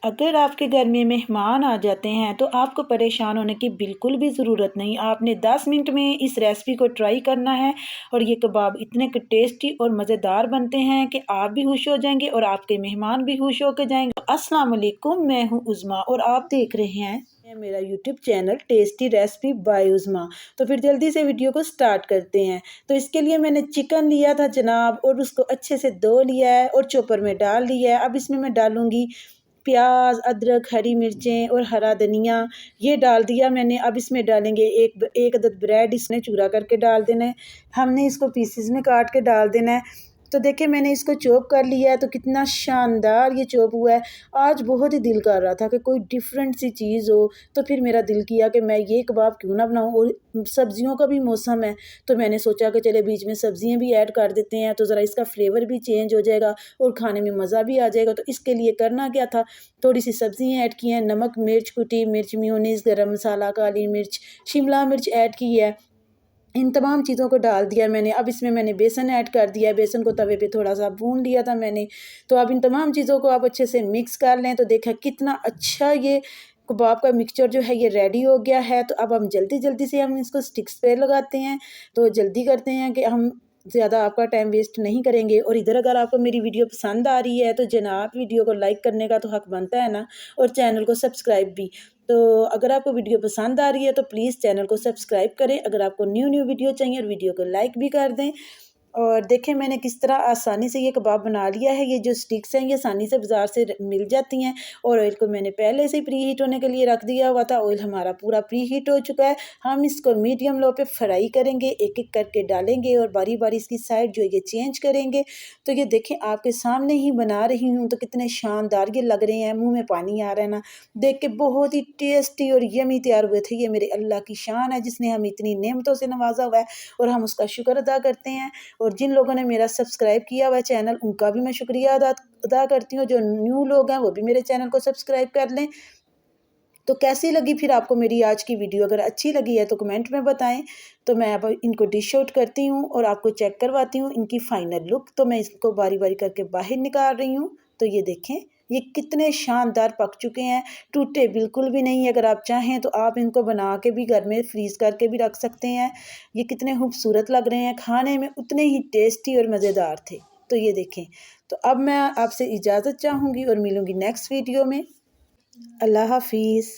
अगर आपके घर में मेहमान आ जाते हैं तो आपको परेशान होने की बिल्कुल भी ज़रूरत नहीं। आपने 10 मिनट में इस रेसिपी को ट्राई करना है और ये कबाब इतने टेस्टी और मज़ेदार बनते हैं कि आप भी खुश हो जाएंगे और आपके मेहमान भी खुश होकर जाएंगे। अस्सलाम वालेकुम, मैं हूँ उज़मा और आप देख रहे हैं मेरा YouTube channel tasty recipe by Uzma. तो फिर जल्दी से वीडियो को स्टार्ट करते हैं। तो इसके लिए मैंने चिकन लिया था जनाब और उसको अच्छे से धो लिया है और चॉपर में डाल लिया है। अब इसमें मैं डालूंगी प्याज, अदरक, हरी मिर्चें और हरा धनिया, ये डाल दिया मैंने। अब इसमें डालेंगे एक एक अदद ब्रेड, इसने चूरा करके डाल देना है। हमने इसको पीसेस में काट के डाल देना है। तो देखिए मैंने इसको चॉप कर लिया है, तो कितना शानदार ये चॉप हुआ है। आज बहुत ही दिल कर रहा था कि कोई डिफरेंट सी चीज़ हो, तो फिर मेरा दिल किया कि मैं ये कबाब क्यों ना बनाऊँ। और सब्जियों का भी मौसम है, तो मैंने सोचा कि चले बीच में सब्जियां भी ऐड कर देते हैं, तो ज़रा इसका फ्लेवर भी चेंज हो जाएगा और खाने में मज़ा भी आ जाएगा। तो इसके लिए करना क्या था, थोड़ी सी सब्जियां ऐड की हैं, नमक, मिर्च, कुटी मिर्च, मेयोनीज़, गरम मसाला, काली मिर्च, शिमला मिर्च ऐड की है। इन तमाम चीज़ों को डाल दिया मैंने। अब इसमें मैंने बेसन ऐड कर दिया है, बेसन को तवे पे थोड़ा सा भून लिया था मैंने। तो अब इन तमाम चीज़ों को आप अच्छे से मिक्स कर लें। तो देखा कितना अच्छा ये कबाब का मिक्सचर जो है ये रेडी हो गया है। तो अब हम जल्दी जल्दी से हम इसको स्टिक्स पे लगाते हैं। तो जल्दी करते हैं कि हम ज़्यादा आपका टाइम वेस्ट नहीं करेंगे। और इधर अगर आपको मेरी वीडियो पसंद आ रही है तो जनाब वीडियो को लाइक करने का तो हक बनता है ना, और चैनल को सब्सक्राइब भी। तो अगर आपको वीडियो पसंद आ रही है तो प्लीज़ चैनल को सब्सक्राइब करें। अगर आपको न्यू न्यू वीडियो चाहिए और वीडियो को लाइक भी कर दें। और देखें मैंने किस तरह आसानी से ये कबाब बना लिया है। ये जो स्टिक्स हैं ये आसानी से बाज़ार से मिल जाती हैं। और ऑयल को मैंने पहले से प्री हीट होने के लिए रख दिया हुआ था। ऑयल हमारा पूरा प्री हीट हो चुका है। हम इसको मीडियम लो पे फ्राई करेंगे, एक एक करके डालेंगे और बारी बारी इसकी साइड जो ये चेंज करेंगे। तो ये देखें आपके सामने ही बना रही हूँ, तो कितने शानदार ये लग रहे हैं, मुँह में पानी आ रहा है ना देख के। बहुत ही टेस्टी और यमी तैयार हुए थे। ये मेरे अल्लाह की शान है जिसने हमें इतनी नेमतों से नवाजा हुआ है और हम उसका शुक्र अदा करते हैं। और जिन लोगों ने मेरा सब्सक्राइब किया हुआ चैनल उनका भी मैं शुक्रिया अदा करती हूँ। जो न्यू लोग हैं वो भी मेरे चैनल को सब्सक्राइब कर लें। तो कैसी लगी फिर आपको मेरी आज की वीडियो? अगर अच्छी लगी है तो कमेंट में बताएं। तो मैं अब इनको डिश आउट करती हूँ और आपको चेक करवाती हूँ इनकी फाइनल लुक। तो मैं इसको बारी बारी करके बाहर निकाल रही हूँ। तो ये देखें ये कितने शानदार पक चुके हैं, टूटे बिल्कुल भी नहीं। अगर आप चाहें तो आप इनको बना के भी घर में फ्रीज़ करके भी रख सकते हैं। ये कितने खूबसूरत लग रहे हैं, खाने में उतने ही टेस्टी और मज़ेदार थे। तो ये देखें। तो अब मैं आपसे इजाज़त चाहूँगी और मिलूँगी नेक्स्ट वीडियो में। अल्लाह हाफिज़।